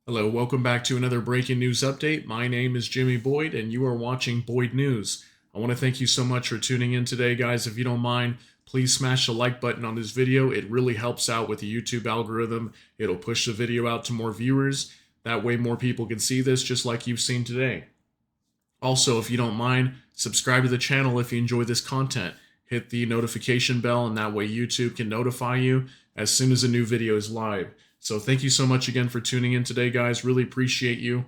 Hello, welcome back to another breaking news update. My name is Jimmy Boyd, and you are watching Boyd News. I want to thank you so much for tuning in today, guys. If you don't mind, please smash the like button on this video. It really helps out with the YouTube algorithm. It'll push the video out to more viewers. That way, more people can see this, just like you've seen today. Also, if you don't mind, subscribe to the channel if you enjoy this content. Hit the notification bell, and that way YouTube can notify you as soon as a new video is live. So thank you so much again for tuning in today, guys. Really appreciate you.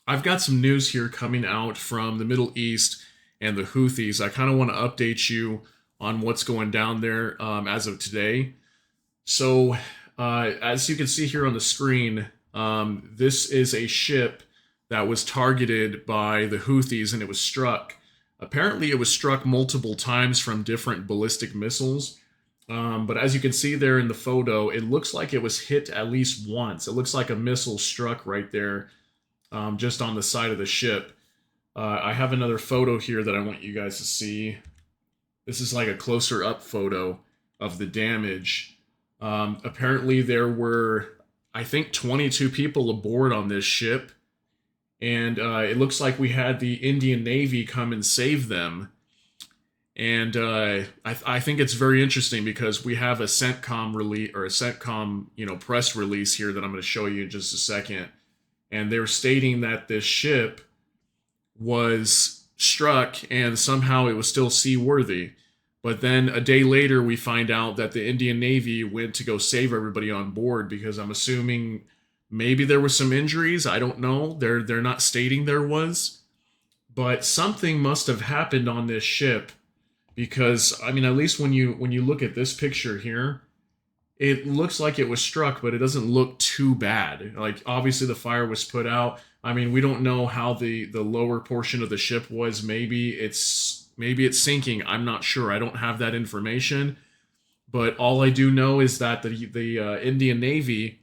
I've got some news here coming out from the Middle East and the Houthis. I kind of want to update you on what's going down there as of today. So, as you can see here on the screen, this is a ship that was targeted by the Houthis and it was struck. Apparently, it was struck multiple times from different ballistic missiles. But as you can see there in the photo, it looks like it was hit at least once. It looks like a missile struck right there, just on the side of the ship. I have another photo here that I want you guys to see. This is like a closer up photo of the damage. Apparently there were, I think, 22 people aboard on this ship. And it looks like we had the Indian Navy come and save them. And I think it's very interesting because we have a CENTCOM release or a CENTCOM press release here that I'm going to show you in just a second, and they're stating that this ship was struck and somehow it was still seaworthy. But then a day later, we find out that the Indian Navy went to go save everybody on board because I'm assuming maybe there was some injuries. I don't know. They're not stating there was, but something must have happened on this ship. Because I mean, at least when you look at this picture here, it looks like it was struck, but it doesn't look too bad. Like obviously the fire was put out. I mean, we don't know how the lower portion of the ship was. Maybe it's sinking. I'm not sure. I don't have that information. But all I do know is that the Indian Navy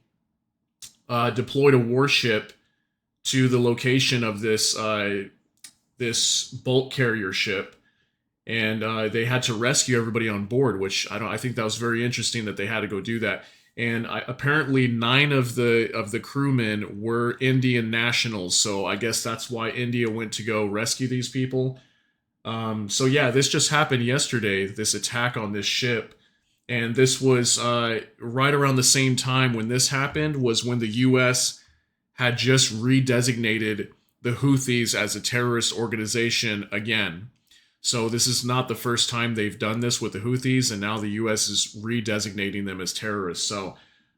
deployed a warship to the location of this bulk carrier ship, and they had to rescue everybody on board, which I think that was very interesting that they had to go do that. And apparently 9 of the crewmen were Indian nationals, so I guess that's why India went to go rescue these people. So yeah, this just happened yesterday, this attack on this ship, and this was right around the same time when this happened was when the U.S. had just redesignated the Houthis as a terrorist organization again. So this is not the first time they've done this with the Houthis, and now the U.S. is redesignating them as terrorists. So,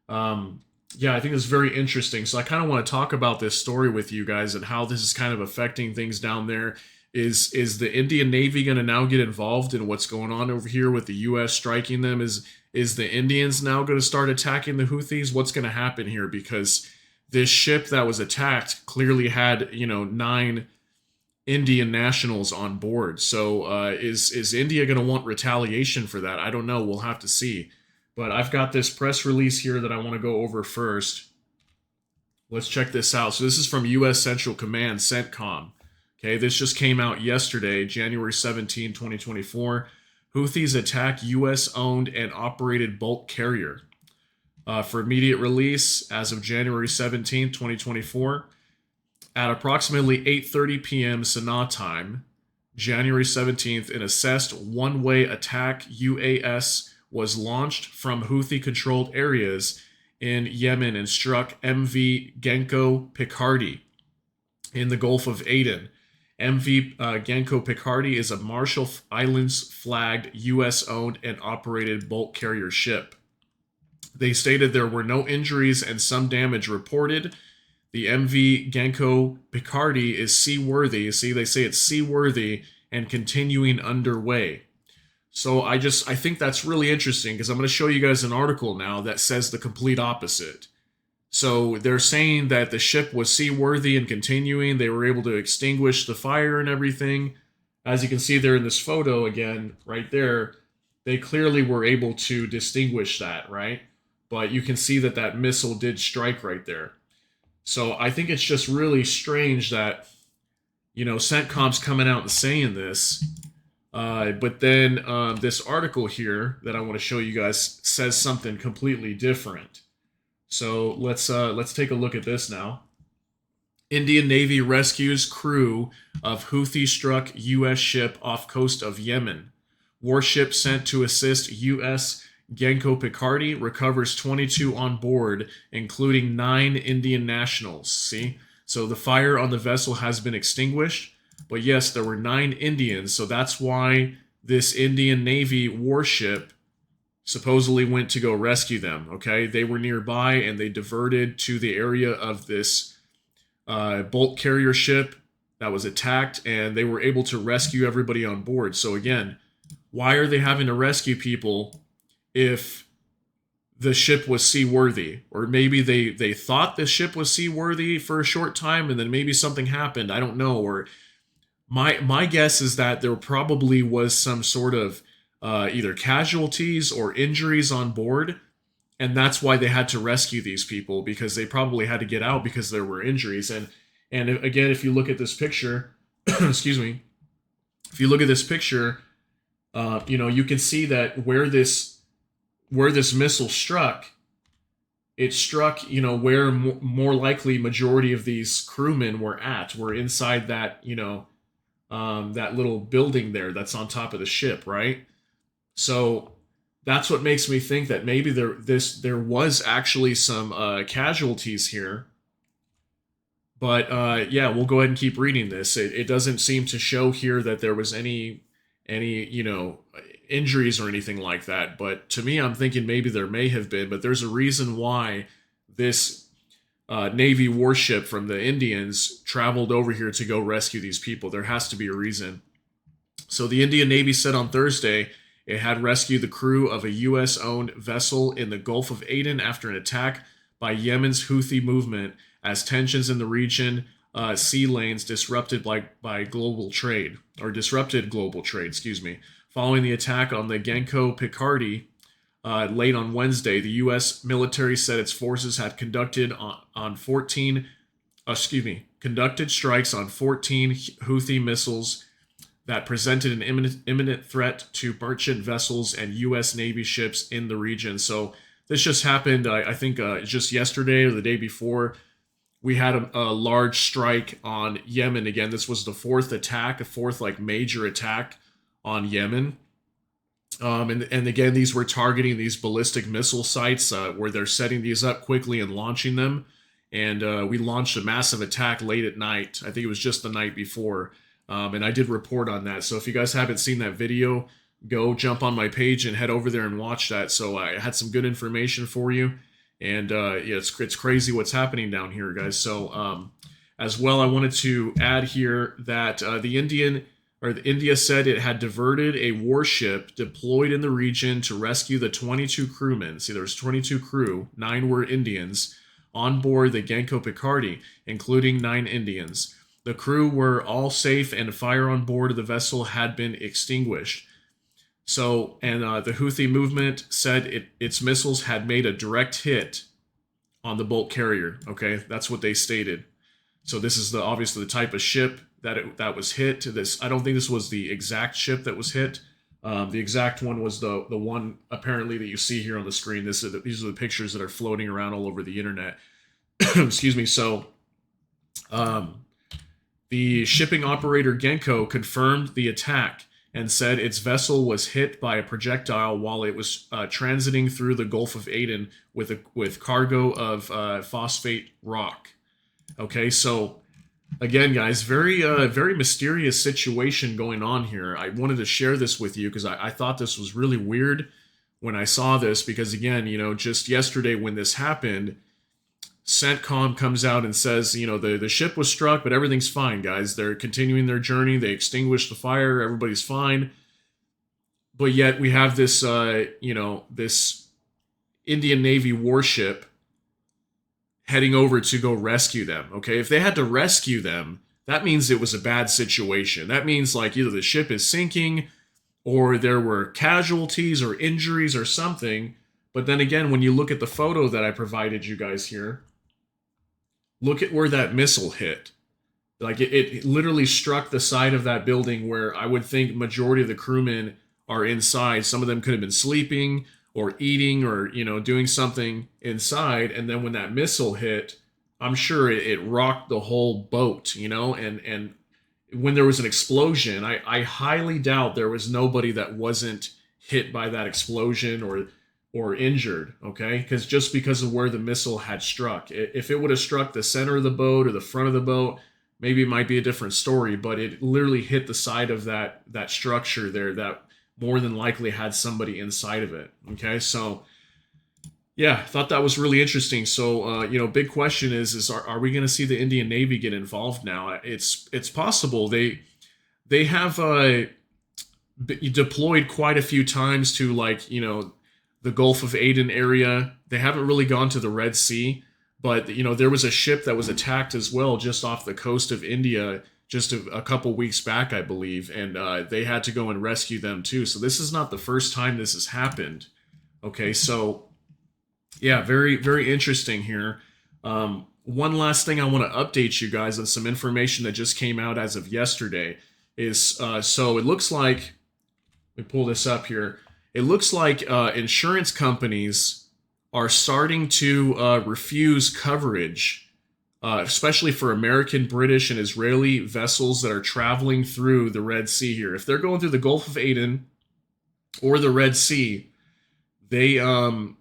yeah, I think it's very interesting. So I kind of want to talk about this story with you guys and how this is kind of affecting things down there. Is the Indian Navy going to now get involved in what's going on over here with the U.S. striking them? Is the Indians now going to start attacking the Houthis? What's going to happen here? Because this ship that was attacked clearly had 9 Indian nationals on board. So is India going to want retaliation for that? I don't know. We'll have to see. But I've got this press release here that I want to go over first. Let's check this out. So this is from U.S. Central Command, CENTCOM. Okay, this just came out yesterday, January 17, 2024. Houthis attack U.S.-owned and operated bulk carrier. For immediate release, as of January 17, 2024, at approximately 8:30 p.m. Sanaa time, January 17th, an assessed one-way attack UAS was launched from Houthi-controlled areas in Yemen and struck MV Genco Picardy in the Gulf of Aden. MV Genco Picardy is a Marshall Islands flagged U.S.-owned and operated bulk carrier ship. They stated there were no injuries and some damage reported. The MV Genco Picardy is seaworthy. See, they say it's seaworthy and continuing underway. So I think that's really interesting because I'm going to show you guys an article now that says the complete opposite. So they're saying that the ship was seaworthy and continuing. They were able to extinguish the fire and everything. As you can see there in this photo again, right there, they clearly were able to distinguish that, right? But you can see that that missile did strike right there. So I think it's just really strange that, CENTCOM's coming out and saying this. But then this article here that I want to show you guys says something completely different. So let's take a look at this now. Indian Navy rescues crew of Houthi-struck U.S. ship off coast of Yemen. Warship sent to assist U.S. Genco Picardy recovers 22 on board, including 9 Indian nationals. See? So the fire on the vessel has been extinguished, but yes, there were 9 Indians, so that's why this Indian Navy warship supposedly went to go rescue them, okay? They were nearby and they diverted to the area of this bulk carrier ship that was attacked, and they were able to rescue everybody on board. So again, why are they having to rescue people if the ship was seaworthy? Or maybe they thought the ship was seaworthy for a short time and then maybe something happened. I don't know. Or my guess is that there probably was some sort of either casualties or injuries on board, and that's why they had to rescue these people, because they probably had to get out because there were injuries. And again, if you look at this picture, excuse me, if you look at this picture, you can see that where this missile struck, it struck, where more likely majority of these crewmen were inside that, that little building there that's on top of the ship, right? So that's what makes me think that maybe there was actually some casualties here. But yeah, we'll go ahead and keep reading this. It doesn't seem to show here that there was any injuries or anything like that. But to me, I'm thinking maybe there may have been. But there's a reason why this Navy warship from the Indians traveled over here to go rescue these people. There has to be a reason. So the Indian Navy said on Thursday it had rescued the crew of a U.S.-owned vessel in the Gulf of Aden after an attack by Yemen's Houthi movement, as tensions in the region sea lanes disrupted global trade, excuse me. Following the attack on the Genco Picardy late on Wednesday, the U.S. military said its forces had conducted strikes on 14 Houthi missiles that presented an imminent threat to merchant vessels and U.S. Navy ships in the region. So this just happened, I think, just yesterday or the day before. We had a large strike on Yemen again. This was the fourth major attack on Yemen. And again, these were targeting these ballistic missile sites where they're setting these up quickly and launching them. And we launched a massive attack late at night. I think it was just the night before. And I did report on that. So if you guys haven't seen that video, go jump on my page and head over there and watch that. So I had some good information for you. And yeah, it's crazy what's happening down here, guys. So as well, I wanted to add here that India said it had diverted a warship deployed in the region to rescue the 22 crewmen. See, there was 22 crew, 9 were Indians, on board the Genco Picardy, including 9 Indians. The crew were all safe and fire on board of the vessel had been extinguished. So, and the Houthi movement said its missiles had made a direct hit on the bulk carrier. Okay, that's what they stated. So this is obviously the type of ship that was hit. I don't think this was the exact ship that was hit. The exact one was the one apparently that you see here on the screen. These are the pictures that are floating around all over the internet. Excuse me. So, the shipping operator Genco confirmed the attack and said its vessel was hit by a projectile while it was transiting through the Gulf of Aden with cargo of phosphate rock. Okay, so again, guys, very mysterious situation going on here. I wanted to share this with you because I thought this was really weird when I saw this, because again, just yesterday when this happened, CENTCOM comes out and says, the ship was struck, but everything's fine, guys. They're continuing their journey. They extinguished the fire. Everybody's fine. But yet we have this, this Indian Navy warship heading over to go rescue them. Okay, if they had to rescue them, that means it was a bad situation. That means like either the ship is sinking or there were casualties or injuries or something. But then again, when you look at the photo that I provided you guys here, look at where that missile hit. Like it literally struck the side of that building where I would think majority of the crewmen are inside. Some of them could have been sleeping, or eating or, doing something inside. And then when that missile hit, I'm sure it rocked the whole boat, and when there was an explosion, I highly doubt there was nobody that wasn't hit by that explosion or injured, okay? Because of where the missile had struck. If it would have struck the center of the boat or the front of the boat, maybe it might be a different story, but it literally hit the side of that structure there that more than likely had somebody inside of it, okay? So yeah, I thought that was really interesting. So, big question is are we going to see the Indian Navy get involved now? It's possible. They have deployed quite a few times to the Gulf of Aden area. They haven't really gone to the Red Sea, but there was a ship that was attacked as well just off the coast of India just a couple weeks back, I believe, and they had to go and rescue them too. So this is not the first time this has happened. Okay, so yeah, very, very interesting here. One last thing I want to update you guys on some information that just came out as of yesterday is so it looks like, let me pull this up here. It looks like insurance companies are starting to refuse coverage, especially for American, British, and Israeli vessels that are traveling through the Red Sea here. If they're going through the Gulf of Aden or the Red Sea, some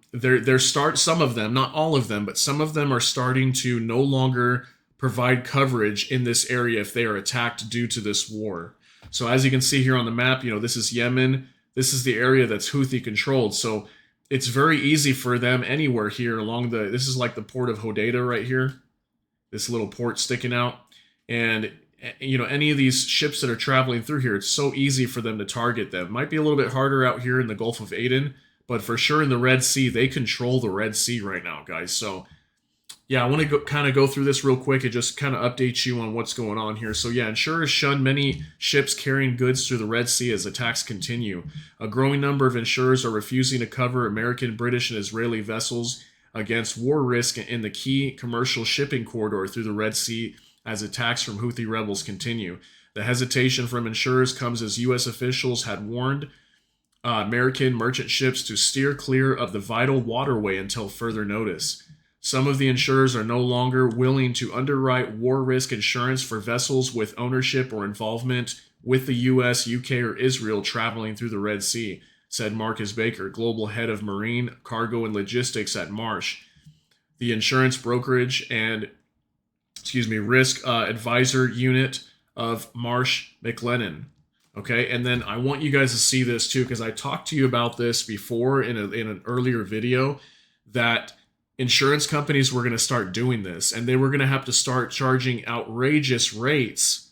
of them, not all of them, but some of them are starting to no longer provide coverage in this area if they are attacked due to this war. So as you can see here on the map, this is Yemen. This is the area that's Houthi controlled. So it's very easy for them anywhere here along this is like the port of Hodeidah right here. This little port sticking out. And any of these ships that are traveling through here, it's so easy for them to target them. Might be a little bit harder out here in the Gulf of Aden, but for sure in the Red Sea, they control the Red Sea right now, guys. So yeah, I want to kind of go through this real quick and just kind of update you on what's going on here. So yeah, insurers shun many ships carrying goods through the Red Sea as attacks continue. A growing number of insurers are refusing to cover American, British, and Israeli vessels against war risk in the key commercial shipping corridor through the Red Sea as attacks from Houthi rebels continue. The hesitation from insurers comes as U.S. officials had warned American merchant ships to steer clear of the vital waterway until further notice. Some of the insurers are no longer willing to underwrite war risk insurance for vessels with ownership or involvement with the U.S., UK, or Israel traveling through the Red Sea, said Marcus Baker, global head of marine, cargo, and logistics at Marsh, the insurance brokerage and risk advisor unit of Marsh McLennan. Okay, and then I want you guys to see this too, because I talked to you about this before in an earlier video, that insurance companies were going to start doing this, and they were going to have to start charging outrageous rates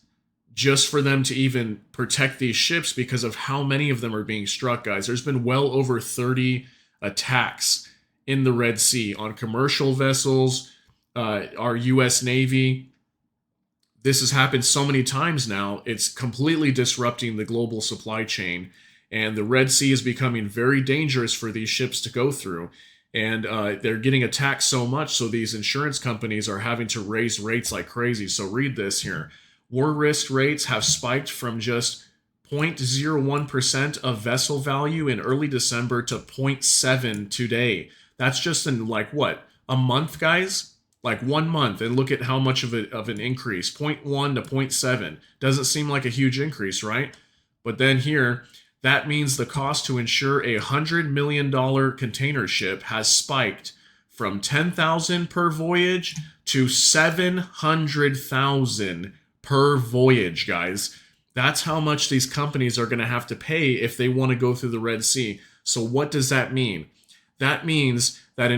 just for them to even protect these ships because of how many of them are being struck, guys. There's been well over 30 attacks in the Red Sea on commercial vessels, our U.S. Navy. This has happened so many times now, it's completely disrupting the global supply chain. And the Red Sea is becoming very dangerous for these ships to go through. And they're getting attacked so much, so these insurance companies are having to raise rates like crazy. So read this here. War risk rates have spiked from just 0.01% of vessel value in early December to 0.7 today. That's just in a month, guys? Like 1 month, and look at how much of an increase. 0.1 to 0.7. Doesn't seem like a huge increase, right? But then here, that means the cost to insure a $100 million container ship has spiked from $10,000 per voyage to $700,000 per voyage, guys. That's how much these companies are going to have to pay if they want to go through the Red Sea. So what does that mean? That means that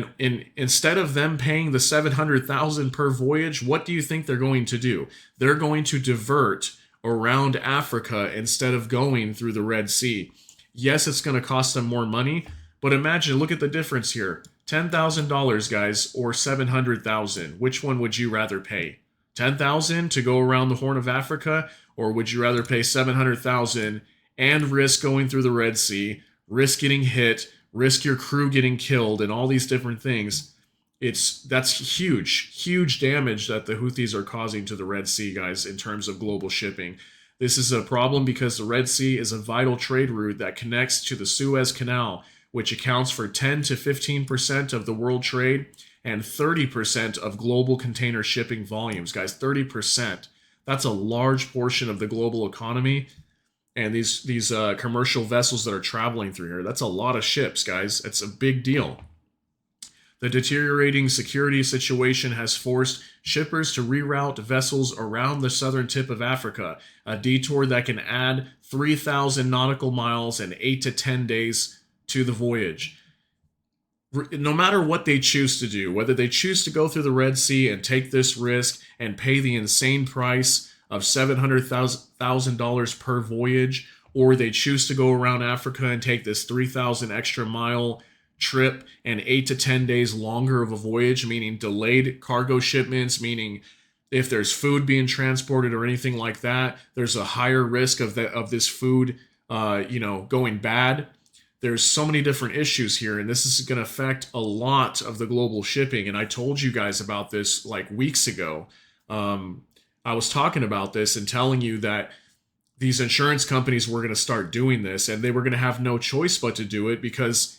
instead of them paying the $700,000 per voyage, what do you think they're going to do? They're going to divert around Africa instead of going through the Red Sea. Yes, it's going to cost them more money, but imagine, look at the difference here. $10,000, guys, or $700,000. Which one would you rather pay? $10,000 to go around the Horn of Africa, or would you rather pay $700,000 and risk going through the Red Sea, risk getting hit, risk your crew getting killed, and all these different things? That's huge damage that the Houthis are causing to the Red Sea, guys, in terms of global shipping. This is a problem because the Red Sea is a vital trade route that connects to the Suez Canal, which accounts for 10 to 15% of the world trade and 30% of global container shipping volumes. Guys, 30%. That's a large portion of the global economy. And these commercial vessels that are traveling through here, that's a lot of ships, guys. It's a big deal. The deteriorating security situation has forced shippers to reroute vessels around the southern tip of Africa, a detour that can add 3,000 nautical miles and 8 to 10 days to the voyage. No matter what they choose to do, whether they choose to go through the Red Sea and take this risk and pay the insane price of $700,000 per voyage, or they choose to go around Africa and take this 3,000 extra mile trip and 8 to 10 days longer of a voyage, meaning delayed cargo shipments, meaning if there's food being transported or anything like that, there's a higher risk of this food going bad. There's so many different issues here, and this is going to affect a lot of the global shipping. And I told you guys about this like weeks ago. I was talking about this and telling you that these insurance companies were going to start doing this, and they were going to have no choice but to do it because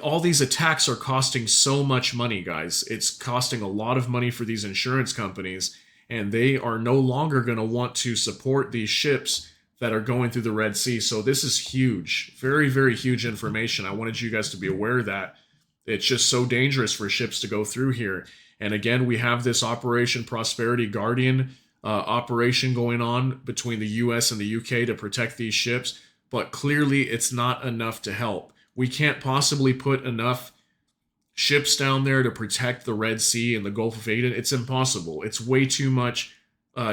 all these attacks are costing so much money, guys. It's costing a lot of money for these insurance companies, and they are no longer going to want to support these ships that are going through the Red Sea. So this is huge, very, very huge information. I wanted you guys to be aware of that. It's just so dangerous for ships to go through here. And again, we have this Operation Prosperity Guardian operation going on between the US and the UK to protect these ships, but clearly it's not enough to help. We can't possibly put enough ships down there to protect the Red Sea and the Gulf of Aden. It's impossible. It's way too much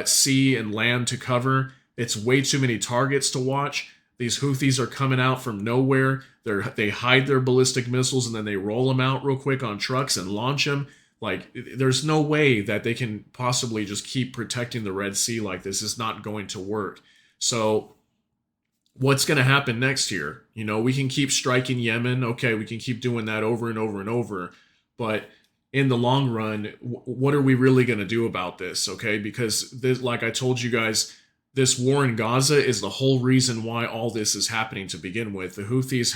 sea and land to cover. It's way too many targets to watch. These Houthis are coming out from nowhere. They hide their ballistic missiles and then they roll them out real quick on trucks and launch them. Like, there's no way that they can possibly just keep protecting the Red Sea like this. It's not going to work. So what's going to happen next year? We can keep striking Yemen. Okay, we can keep doing that over and over and over. But in the long run, what are we really going to do about this? Okay, because this, like I told you guys, this war in Gaza is the whole reason why all this is happening to begin with. The Houthis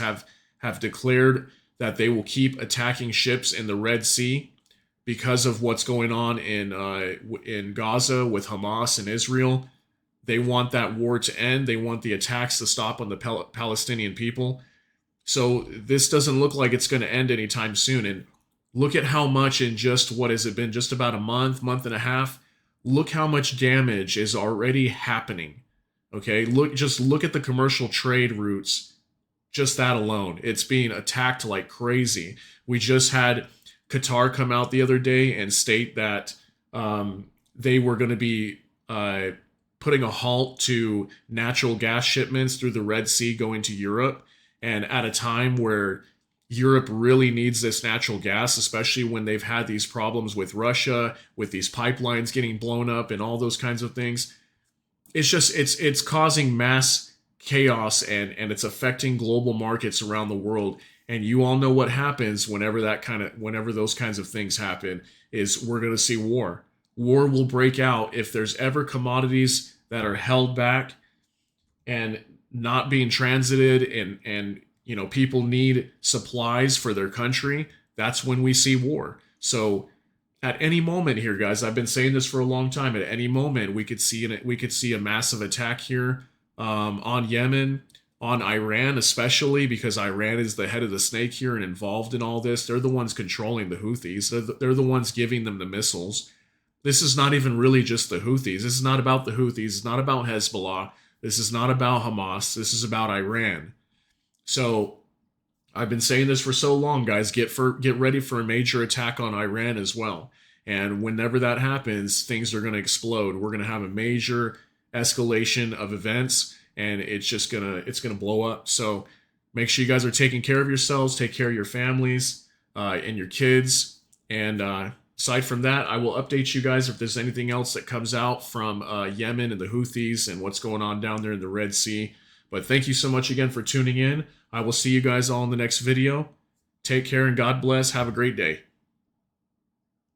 have declared that they will keep attacking ships in the Red Sea because of what's going on in Gaza with Hamas and Israel. They want that war to end. They want the attacks to stop on the Palestinian people. So this doesn't look like it's going to end anytime soon. And look at how much in just, what has it been, just about a month and a half? Look how much damage is already happening. Okay, just look at the commercial trade routes. Just that alone, it's being attacked like crazy. We just had Qatar come out the other day and state that they were going to be putting a halt to natural gas shipments through the Red Sea going to Europe, and at a time where Europe really needs this natural gas, especially when they've had these problems with Russia, with these pipelines getting blown up and all those kinds of things. It's just, it's causing mass chaos and it's affecting global markets around the world. And you all know what happens whenever those kinds of things happen, is we're going to see war. War will break out if there's ever commodities that are held back and not being transited, and people need supplies for their country. That's when we see war. So at any moment here, guys, I've been saying this for a long time. At any moment, we could see a massive attack here on Yemen, on Iran, especially because Iran is the head of the snake here and involved in all this. They're the ones controlling the Houthis. They're the ones giving them the missiles. This is not even really just the Houthis. This is not about the Houthis. It's not about Hezbollah. This is not about Hamas. This is about Iran. So I've been saying this for so long, guys. Get ready for a major attack on Iran as well. And whenever that happens, things are going to explode. We're going to have a major escalation of events, and it's going to blow up. So make sure you guys are taking care of yourselves, take care of your families and your kids. And aside from that, I will update you guys if there's anything else that comes out from Yemen and the Houthis and what's going on down there in the Red Sea. But thank you so much again for tuning in. I will see you guys all in the next video. Take care and God bless. Have a great day.